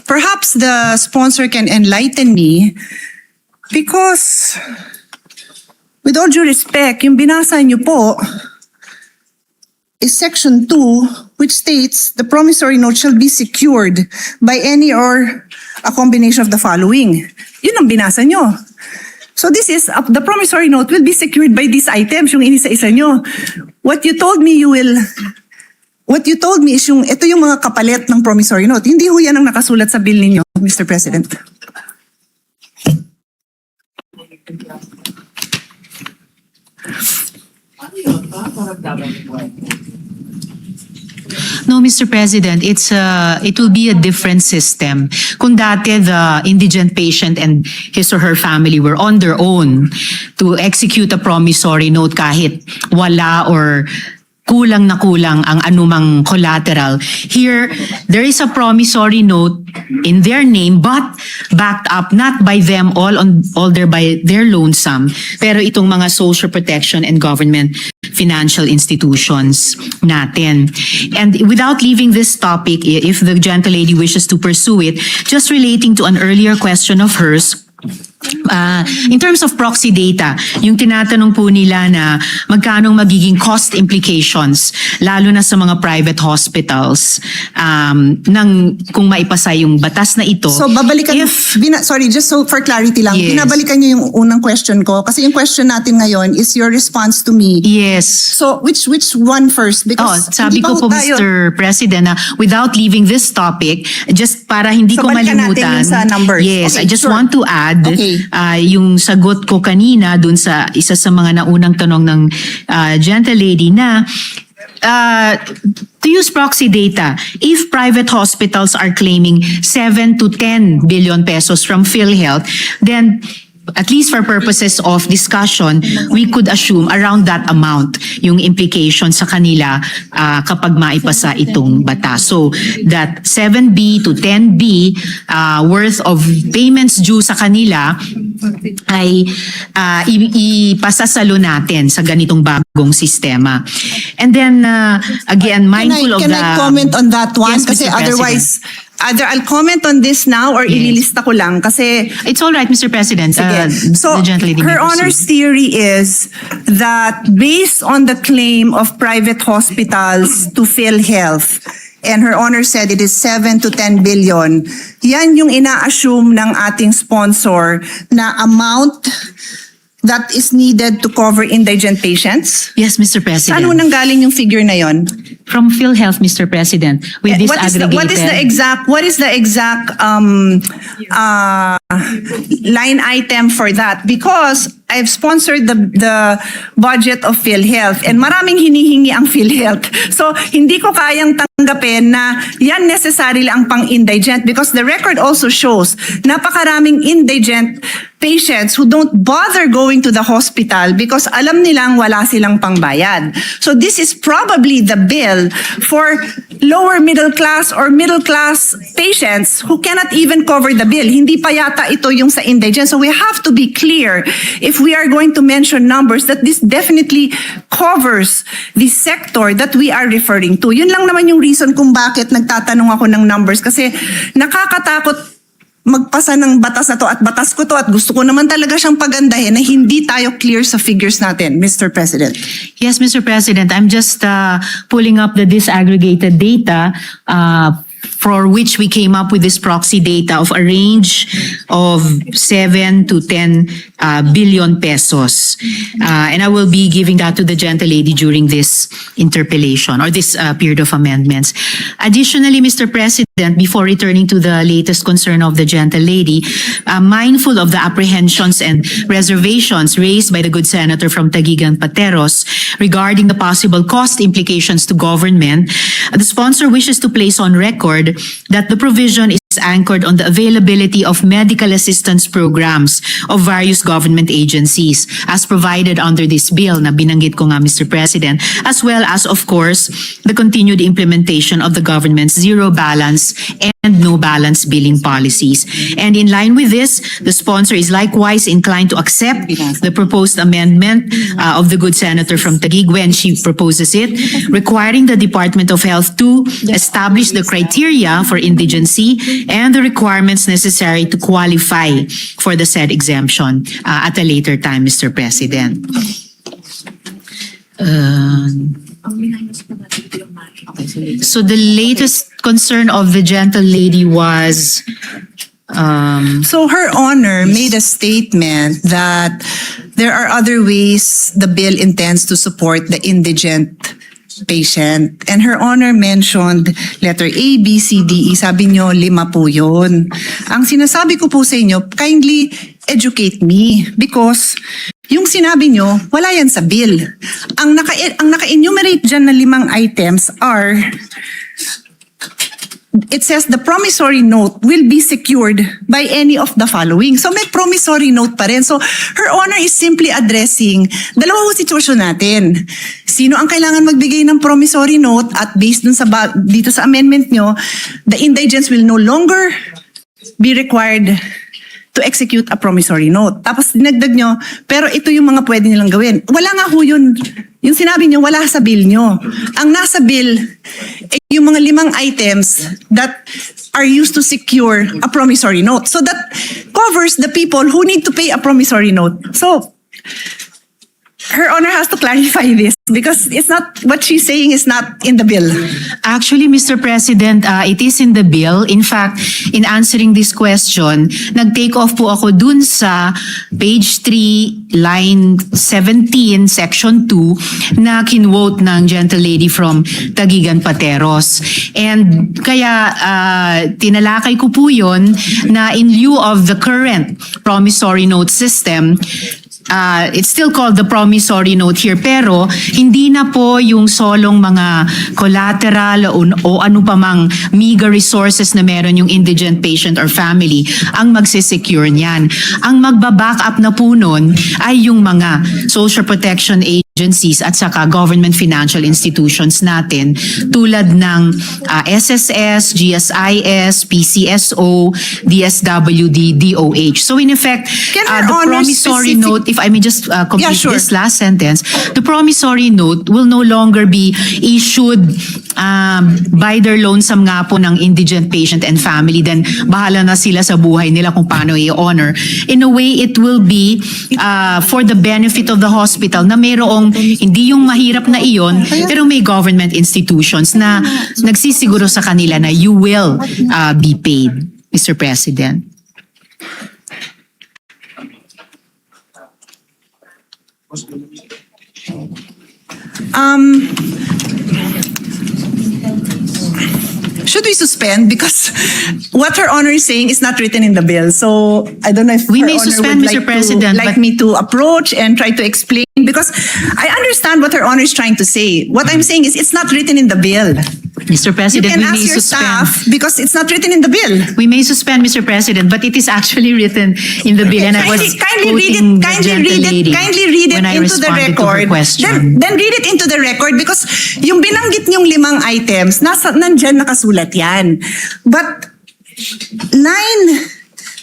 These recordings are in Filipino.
perhaps the sponsor can enlighten me because, with all due respect, yung binasa niyo po is Section 2, which states the promissory note shall be secured by any or a combination of the following. Yun ang binasa niyo. So this is, the promissory note will be secured by these items, yung inisa-isa nyo. What you told me is yung, ito yung mga kapalit ng promissory note. Hindi ho yan ang nakasulat sa bill ninyo, Mr. President. No, Mr. President, it will be a different system. Kung dati the indigent patient and his or her family were on their own to execute a promissory note kahit wala or kulang na kulang ang anumang collateral. Here, there is a promissory note in their name but backed up not by them all by their loan sum, pero itong mga social protection and government financial institutions natin. And without leaving this topic, if the gentle lady wishes to pursue it, just relating to an earlier question of hers, in terms of proxy data, yung tinatanong po nila na magkano magiging cost implications, lalo na sa mga private hospitals, kung maipasa yung batas na ito. So babalikan, sorry, just so for clarity lang, Yes. binabalikan niyo yung unang question ko kasi yung question natin ngayon is your response to me. Yes. So which one first? Because Sabi hindi ko pa po, tayo- Mr. President, na without leaving this topic, just para hindi So, ko balikan natin malimutan. yung sa numbers. Yes, Okay, I just sure. want to add, Okay. yung sagot ko kanina dun sa isa sa mga naunang tanong ng gentle lady na to use proxy data, if private hospitals are claiming 7 to 10 billion pesos from PhilHealth, then at least for purposes of discussion, we could assume around that amount yung implication sa kanila kapag maipasa itong batas. So that 7B to 10B worth of payments due sa kanila ay ipasasalo natin sa ganitong bagong sistema. And then again, mindful of Can the... I comment on that one? Yes, Kasi Mr. otherwise, either I'll comment on this now or Yes. ililista ko lang kasi It's all right, Mr. President. So The gentle lady may her proceed. Honor's theory is that based on the claim of private hospitals to PhilHealth, and her Honor said it is 7 to 10 billion, yan yung ina-assume ng ating sponsor na amount that is needed to cover indigent patients. Yes, Mr. President. Saan mo nanggaling yung figure na yon? From PhilHealth, Mr. President, with this What is the exact line item for that? Because I've sponsored the budget of PhilHealth and maraming hinihingi ang PhilHealth. So hindi ko kayang tanggapin na yan necessarily ang pang-indigent because the record also shows napakaraming indigent patients who don't bother going to the hospital because alam nilang wala silang pangbayad. So this is probably the bill for lower middle class or middle class patients who cannot even cover the bill. Hindi pa yata ito yung sa indigent. So we have to be clear if we are going to mention numbers that this definitely covers the sector that we are referring to. Yun lang naman yung reason kung bakit nagtatanong ako ng numbers kasi nakakatakot magpasa ng batas na to at batas ko to at gusto ko naman talaga siyang pagandahin na hindi tayo clear sa figures natin, Mr. President. Yes, Mr. President, I'm just pulling up the disaggregated data for which we came up with this proxy data of a range of 7 to 10 billion pesos. And I will be giving that to the gentle lady during this interpellation or this period of amendments. Additionally, Mr. President, before returning to the latest concern of the gentle lady, mindful of the apprehensions and reservations raised by the good senator from Taguig and Pateros regarding the possible cost implications to government, the sponsor wishes to place on record that the provision is anchored on the availability of medical assistance programs of various government agencies as provided under this bill na binanggit ko nga, Mr. President, as well as, of course, the continued implementation of the government's zero balance and no balance balanced billing policies. And in line with this, the sponsor is likewise inclined to accept the proposed amendment of the good senator from Taguig when she proposes it, requiring the Department of Health to establish the criteria for indigency and the requirements necessary to qualify for the said exemption at a later time, Mr. President. So the latest concern of the gentle lady was So Her Honor made a statement that there are other ways the bill intends to support the indigent patient. And Her Honor mentioned letter A, B, C, D, E. Sabi nyo, 5 po yun. Ang sinasabi ko po sa inyo, kindly educate me because yung sinabi nyo, wala yan sa bill. Ang naka-enumerate dyan na 5 items are, it says the promissory note will be secured by any of the following. So may promissory note pa rin. So Her Honor is simply addressing dalawang sitwasyon natin. Sino ang kailangan magbigay ng promissory note at based dun sa dito sa amendment nyo, the indigents will no longer be required to execute a promissory note. Tapos dinagdag nyo, pero ito yung mga pwede nilang gawin. Wala nga ho yun. Yung sinabi nyo, wala sa bill nyo. Ang nasa bill, yung mga 5 items that are used to secure a promissory note. So that covers the people who need to pay a promissory note. So, Her Honor has to clarify this because it's not, what she's saying is not in the bill. Actually, Mr. President, it is in the bill. In fact, in answering this question, nag-take off po ako dun sa page 3, line 17, section 2, na kinwote ng gentle lady from Taguigan Pateros. And kaya tinalakay ko po yun na in lieu of the current promissory note system, it's still called the promissory note here, pero hindi na po yung solong mga collateral o ano pa mang meager resources na meron yung indigent patient or family ang magsisecure niyan. Ang magbaback up na po nun ay yung mga social protection agencies at saka government financial institutions natin tulad ng SSS, GSIS, PCSO, DSWD, DOH. So in effect, Can Her the Honor promissory specific- note, if I may just complete Yeah, sure. this last sentence, the promissory note will no longer be issued by their lonesome nga po ng indigent patient and family. Then bahala na sila sa buhay nila kung paano i-honor. In a way, it will be for the benefit of the hospital na mayroong hindi yung mahirap na iyon, pero may government institutions na nagsisiguro sa kanila na you will be paid, Mr. President. Should we suspend? Because what Her Honor is saying is not written in the bill. So I don't know if We Her may Honor suspend, would Mr. President, like but- me to approach and try to explain because I understand what Her Honor is trying to say. What I'm saying is it's not written in the bill. Mr. You President, can we ask may your suspend. staff because it's not written in the bill. We may suspend, Mr. President, but it is actually written in the bill, and I was Kindly read quoting it. the gentle lady Kindly read it when I into the responded to her record. question. Then read it into the record because yung binanggit niyong 5 items, nandyan nakasulat yan. But line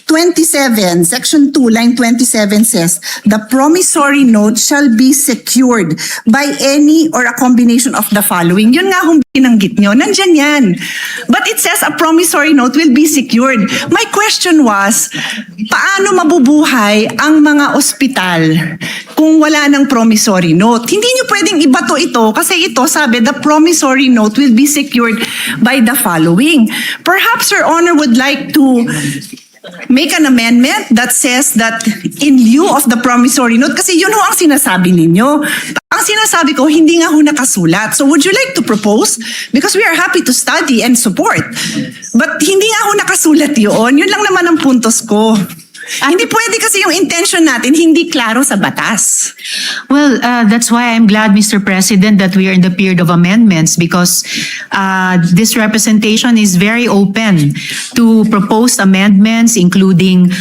27, section 2, line 27 says, the promissory note shall be secured by any or a combination of the following. Yun nga kung binanggit nyo, nandyan yan. But it says a promissory note will be secured. My question was, paano mabubuhay ang mga ospital kung wala ng promissory note? Hindi nyo pwedeng ibato ito kasi ito sabi, the promissory note will be secured by the following. Perhaps Your Honor would like to make an amendment that says that in lieu of the promissory note, kasi yun ho ang sinasabi ninyo. Ang sinasabi ko, hindi nga ho nakasulat. So would you like to propose? Because we are happy to study and support. But hindi nga ho nakasulat yun. Yun lang naman ang puntos ko. Hindi pwede kasi yung intention natin hindi klaro sa batas. Well, that's why I'm glad, Mr. President, that we are in the period of amendments because this representation is very open to proposed amendments, including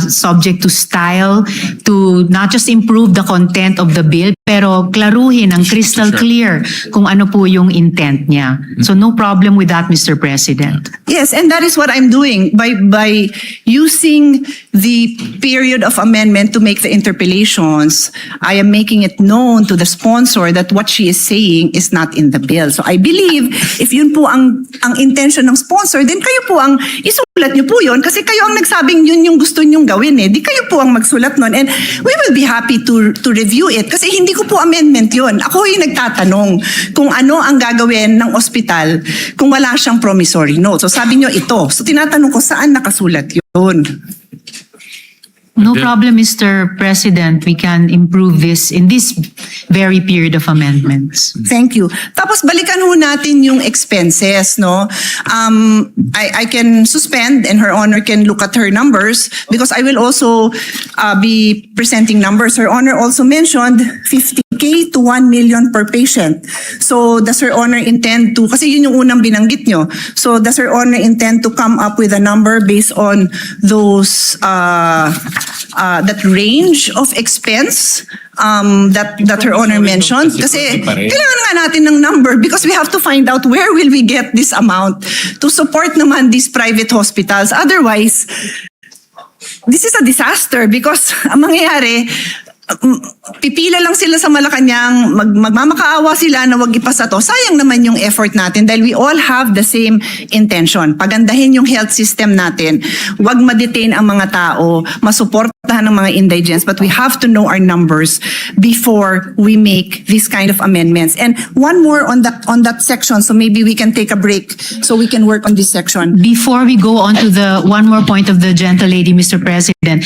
subject to style, to not just improve the content of the bill, pero klaruhin ang crystal clear kung ano po yung intent niya. So no problem with that, Mr. President. Yes, and that is what I'm doing by using the period of amendment to make the interpellations. I am making it known to the sponsor that what she is saying is not in the bill. So I believe if yun po ang intention ng sponsor, then kayo po ang isulat niyo po yun kasi kayo ang nagsabing yun yung gusto niyong gawin eh. Di kayo po ang magsulat nun and we will be happy to review it kasi hindi ko po amendment yun. Ako yung nagtatanong kung ano ang gagawin ng ospital kung wala siyang promissory note. So sabi niyo ito. So tinatanong ko saan nakasulat yun. No problem, Mr. President. We can improve this in this very period of amendments. Thank you. Tapos balikan ho natin yung expenses, no? I can suspend and Her Honor can look at her numbers because I will also be presenting numbers. Her Honor also mentioned 50K to 1 million per patient. So does Her Honor intend to, kasi yun yung unang binanggit nyo. So does Her Honor intend to come up with a number based on those that range of expense that Her Honor mentioned? Kasi kailangan nga natin ng number because we have to find out where will we get this amount to support naman these private hospitals. Otherwise, this is a disaster because ang mangyayari, pipila lang sila sa Malacanang, magmamakaawa sila na wag ipasa to. Sayang naman yung effort natin dahil we all have the same intention. Pagandahin yung health system natin. Wag ma-detain ang mga tao, masuportahan ng mga indigents, but we have to know our numbers before we make this kind of amendments. And one more on that section, so maybe we can take a break so we can work on this section. Before we go on to the one more point of the gentle lady, Mr. President,